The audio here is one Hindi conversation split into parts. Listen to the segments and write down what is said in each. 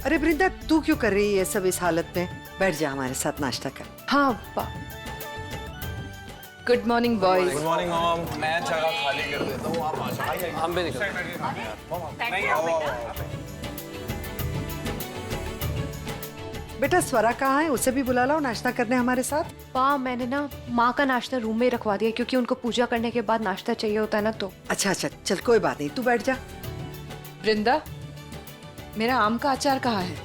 अरे वृंदा, तू क्यों कर रही है सब इस हालत में? बैठ जा, हमारे साथ नाश्ता कर। हाँ। Good morning boys. Good morning mom. मैं जगह खाली कर देता हूँ, आप आ जाइए। हम भी निकल। बेटा स्वरा कहाँ है? उसे भी बुला लाओ नाश्ता करने हमारे साथ। पा, मैंने ना माँ का नाश्ता रूम में रखवा दिया क्योंकि उनको पूजा करने के बाद नाश्ता चाहिए होता है ना। तो अच्छा अच्छा, चल कोई बात नहीं, तू बैठ जा। वृंदा, मेरा आम का अचार कहाँ है?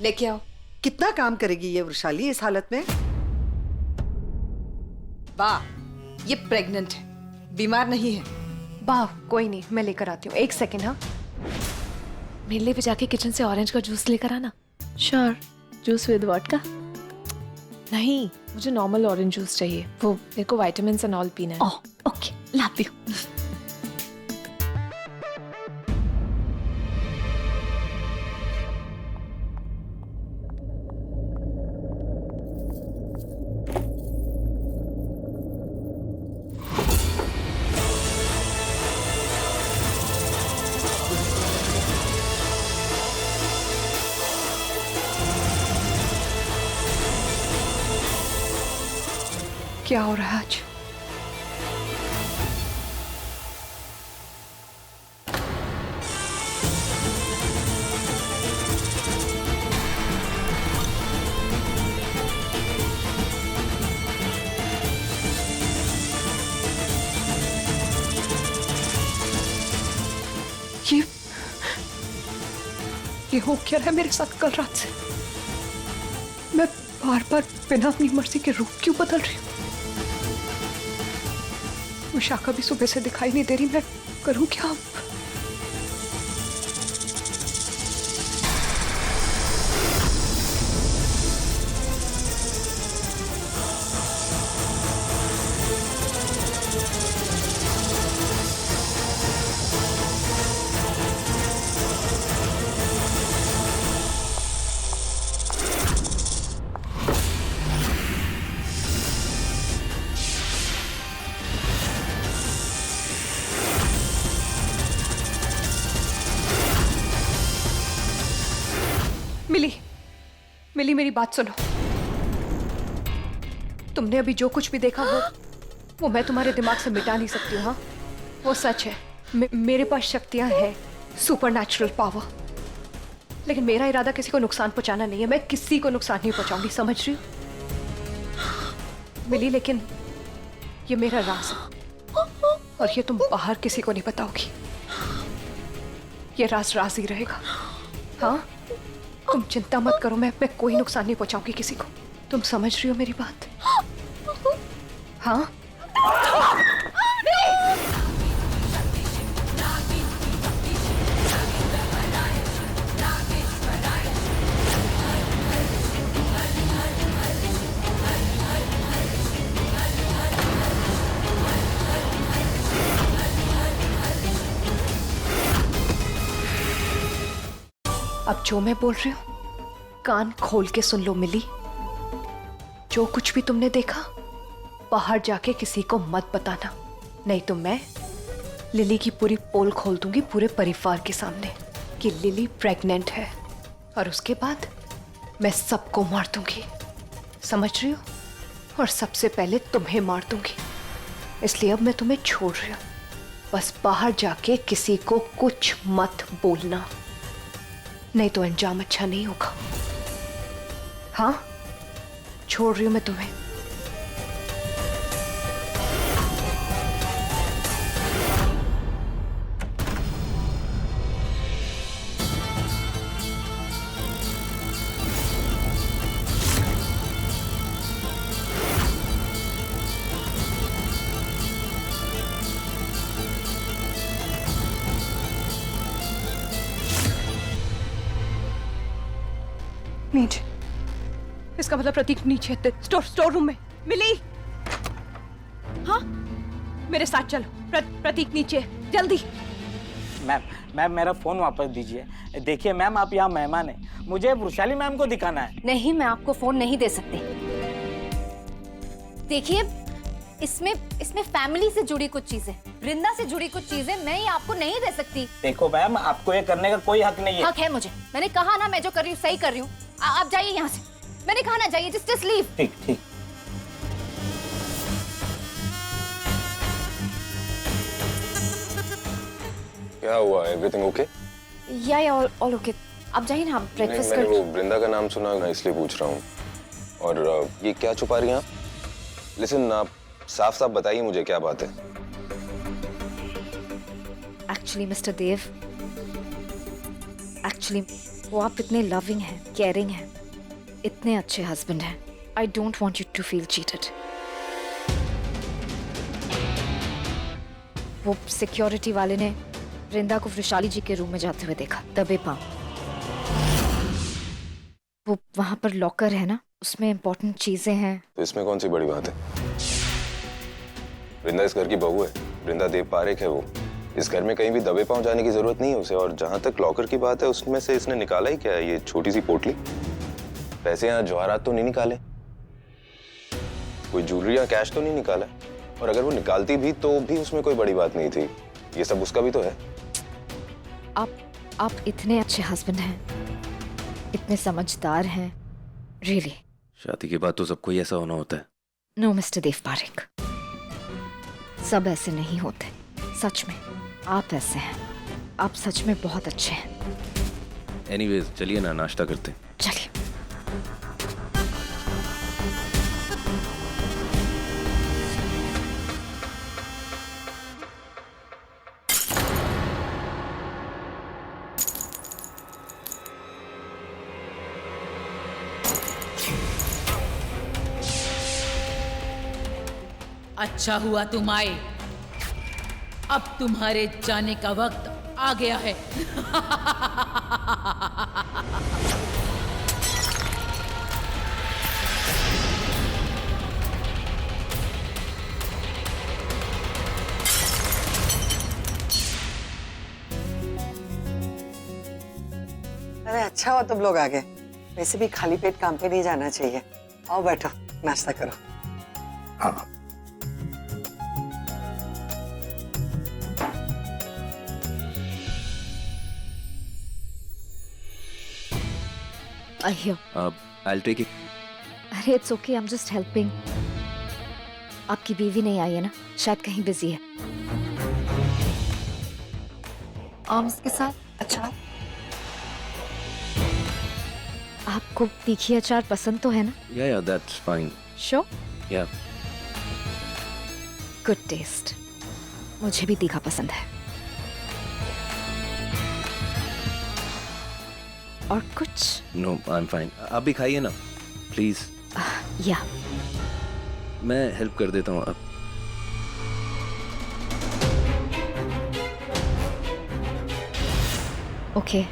लेके आओ। कितना काम करेगी ये वृषाली इस हालत में? वाह, ये प्रेग्नेंट है, बीमार नहीं है। वाह, कोई नहीं, मैं लेकर आती हूँ। एक सेकेंड। हाँ, मेरे लिए भी जाके किचन से ऑरेंज का जूस लेकर आना। श्योर। Juice with vodka? नहीं, मुझे नॉर्मल ऑरेंज जूस चाहिए, वो मेरे को विटामिन एंड ऑल पीना है। ओह ओके, लाती हूँ। क्या हो रहा है आज? ये हो क्या रहा है मेरे साथ कल रात से? मैं बार बार बिना अपनी मर्जी के रूप क्यों बदल रही हूँ? विशाखा भी सुबह से दिखाई नहीं दे रही, मैं करूं क्या अब? मिली, मेरी बात सुनो। तुमने अभी जो कुछ भी देखा वो मैं तुम्हारे दिमाग से मिटा नहीं सकती हूँ। हाँ, वो सच है। मेरे पास शक्तियां हैं, सुपर नेचुरल पावर। लेकिन मेरा इरादा किसी को नुकसान पहुंचाना नहीं है। मैं किसी को नुकसान नहीं पहुंचाऊंगी, समझ रही हो मिली? लेकिन ये मेरा राज है और ये तुम बाहर किसी को नहीं बताओगी। ये राज राज ही रहेगा। हाँ, तुम चिंता मत करो, मैं कोई नुकसान नहीं पहुंचाऊंगी किसी को। तुम समझ रही हो मेरी बात? हाँ? अब जो मैं बोल रही हूँ कान खोल के सुन लो मिली। जो कुछ भी तुमने देखा बाहर जाके किसी को मत बताना, नहीं तो मैं लिली की पूरी पोल खोल दूंगी पूरे परिवार के सामने कि लिली प्रेग्नेंट है, और उसके बाद मैं सबको मार दूंगी, समझ रही हो? और सबसे पहले तुम्हें मार दूंगी। इसलिए अब मैं तुम्हें छोड़ रही हूँ, बस बाहर जाके किसी को कुछ मत बोलना, नहीं तो अंजाम अच्छा नहीं होगा। हाँ, छोड़ रही हूं मैं तुम्हें। नीचे, इसका मतलब प्रतीक नीचे है, स्टोर रूम में। मिली? हाँ, मेरे साथ चलो। प्रतीक नीचे, जल्दी। मैम मेरा फोन वापस दीजिए। देखिए मैम, आप यहाँ मेहमान हैं, मुझे वृषाली मैम को दिखाना है। नहीं, मैं आपको फोन नहीं दे सकती। देखिए, इसमें इसमें फैमिली से जुड़ी कुछ चीजें, वृंदा से जुड़ी कुछ चीजें मैं ये आपको नहीं दे सकती। देखो मैम, आपको ये करने का कोई हक नहीं है। हक है मुझे, मैंने कहा ना मैं जो कर रही हूँ सही कर रही हूँ। आप जाइए यहाँ से, मैंने कहा ना जाइए, जस्ट लीव। ठीक ठीक। क्या हुआ, एवरीथिंग ओके? या ऑल ओके। आप जाइए ना, आप ब्रेकफास्ट मैंने कर। वो वृंदा का नाम सुना ना, इसलिए पूछ रहा हूँ। और ये क्या छुपा रही हैं आप? लिसन, आप साफ साफ बताइए मुझे क्या बात है। एक्चुअली मिस्टर देव, एक्चुअली वो आप इतने लविंग हैं, केयरिंग हैं, इतने अच्छे हस्बैंड हैं। I don't want you to feel cheated. वो सिक्योरिटी वाले ने वृंदा को वृशाली जी के रूम में जाते हुए देखा, दबे पांव। वो वहां पर लॉकर है ना, उसमें इंपॉर्टेंट चीजें हैं। तो इसमें कौन सी बड़ी बात है? वृंदा इस घर की बहू है, वृंदा देव पारेख है। वो इस घर में कहीं भी दबे पांव जाने की जरूरत नहीं है उसे। और जहां तक लॉकर की बात है, उसमें से इसने निकाला ही क्या है? ये छोटी सी पोटली। पैसे या जवाहरात तो नहीं निकाले, कोई ज्वेलरी या कैश तो नहीं निकाला। और अगर वो निकालती भी तो भी उसमें कोई बड़ी बात नहीं थी। ये सब उसका भी तो है। आप इतने अच्छे हस्बैंड हैं, इतने समझदार हैं, रियली। शादी के बाद तो सबको ही ऐसा होना होता है। नो मिस्टर देव पारेख, सब ऐसे नहीं होते। सच में आप ऐसे हैं, आप सच में बहुत अच्छे हैं। एनीवेज चलिए ना, नाश्ता करते हैं। चलिए। अच्छा हुआ तुम आए, अब तुम्हारे जाने का वक्त आ गया है। अरे अच्छा हुआ तुम लोग आ गए। वैसे भी खाली पेट काम पे नहीं जाना चाहिए। आओ बैठो, नाश्ता करो। हाँ। I'll take it. अरे it's okay, I am just helping. आपकी बीवी नहीं आई है ना, शायद कहीं बिजी है। आर्म्स के साथ अचार। आपको तीखी अचार पसंद तो है ना? Yeah, that's fine. Sure? Yeah. Good taste. मुझे भी तीखा पसंद है। और कुछ? No, I'm fine. आप भी खाइए ना, प्लीज। या मैं हेल्प कर देता हूँ अब। ओके।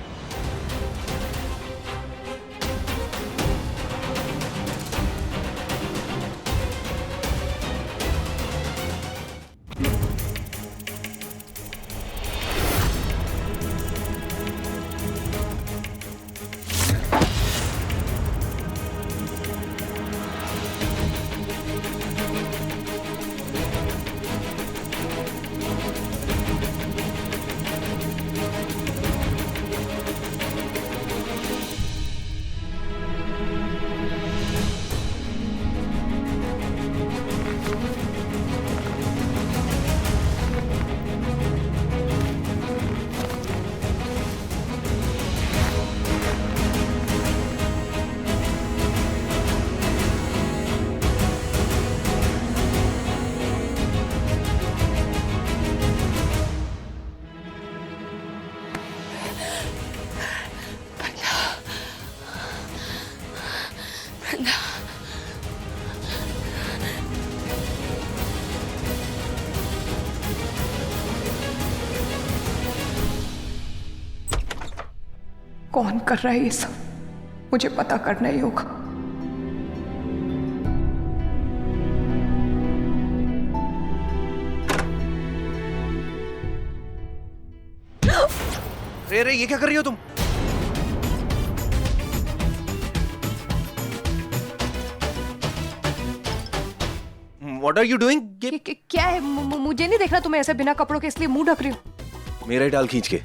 कौन कर रहा है ये सब, मुझे पता करना ही होगा। रे ये क्या कर रही हो तुम? What are you doing? क्या है? मुझे नहीं देखना तुम्हें ऐसे बिना कपड़ों के, इसलिए मुंह ढक रही हूँ। मेरा ही टाल खींच के।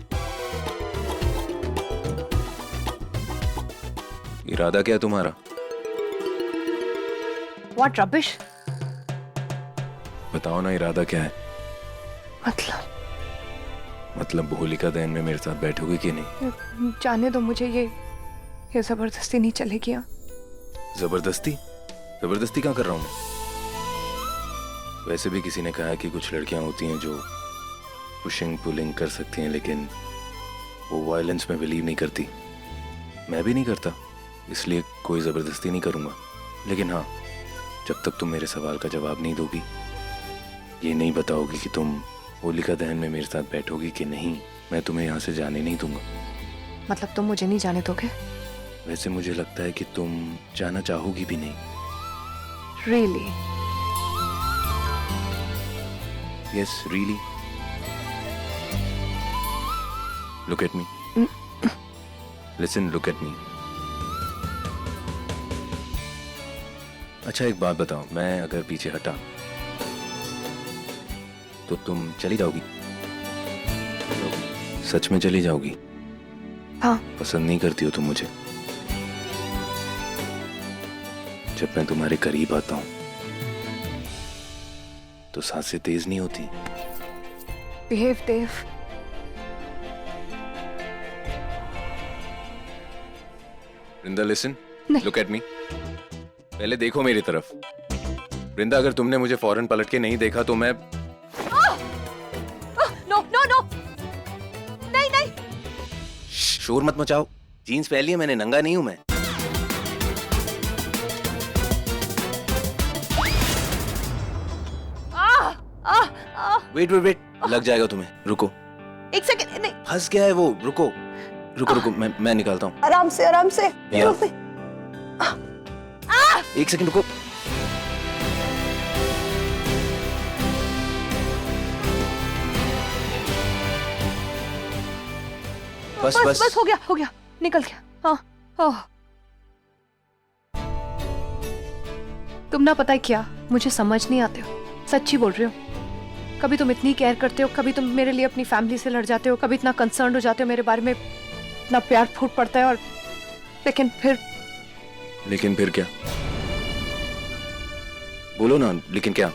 इरादा क्या है तुम्हारा? What rubbish? बताओ ना, इरादा क्या है? मतलब होलिका दहन में मेरे साथ बैठोगे कि नहीं? जाने दो मुझे, ये जबरदस्ती नहीं चलेगी। हाँ, जबरदस्ती? जबरदस्ती क्या कर रहा हूँ मैं? वैसे भी किसी ने कहा है कि कुछ लड़कियां होती हैं जो पुशिंग पुलिंग कर सकती हैं, लेकिन वो वायलेंस में बिलीव नहीं करती। मैं भी नहीं करता, इसलिए कोई जबरदस्ती नहीं करूंगा। लेकिन हाँ, जब तक तुम मेरे सवाल का जवाब नहीं दोगी, ये नहीं बताओगी कि तुम होलिका दहन में मेरे साथ बैठोगी कि नहीं, मैं तुम्हें यहाँ से जाने नहीं दूंगा। मतलब तुम मुझे नहीं जाने दोगे? वैसे मुझे लगता है कि तुम जाना चाहोगी भी नहीं। Really? Yes, really. Look at me. Listen, look at me. अच्छा, एक बात बताओ, मैं अगर पीछे हटा तो तुम चली जाओगी? सच में चली जाओगी? हाँ। पसंद नहीं करती हो तुम मुझे? जब मैं तुम्हारे करीब आता हूं तो सांसें तेज नहीं होती? Behave, Dave. वृंदा, लिसन, नहीं। Look at me. पहले देखो मेरी तरफ। वृंदा, अगर तुमने मुझे फौरन पलट के नहीं देखा तो मैं No. नहीं। शोर मत मचाओ। जीन्स पहन ली है मैंने, नंगा नहीं हूं मैं। वेट, लग जाएगा तुम्हें। रुको, एक सेकंड। नहीं, फंस गया है वो। रुको, मैं निकालता हूँ। आराम से या। एक सेकंड रुको। बस हो गया, निकल गया। हाँ। तुम ना, पता है क्या, मुझे समझ नहीं आते हो, सच्ची बोल रही हो। कभी तुम इतनी केयर करते हो, कभी तुम मेरे लिए अपनी फैमिली से लड़ जाते हो, कभी इतना कंसर्न हो जाते हो मेरे बारे में, इतना प्यार फूट पड़ता है, और लेकिन फिर क्या? बोलो ना, लेकिन क्या?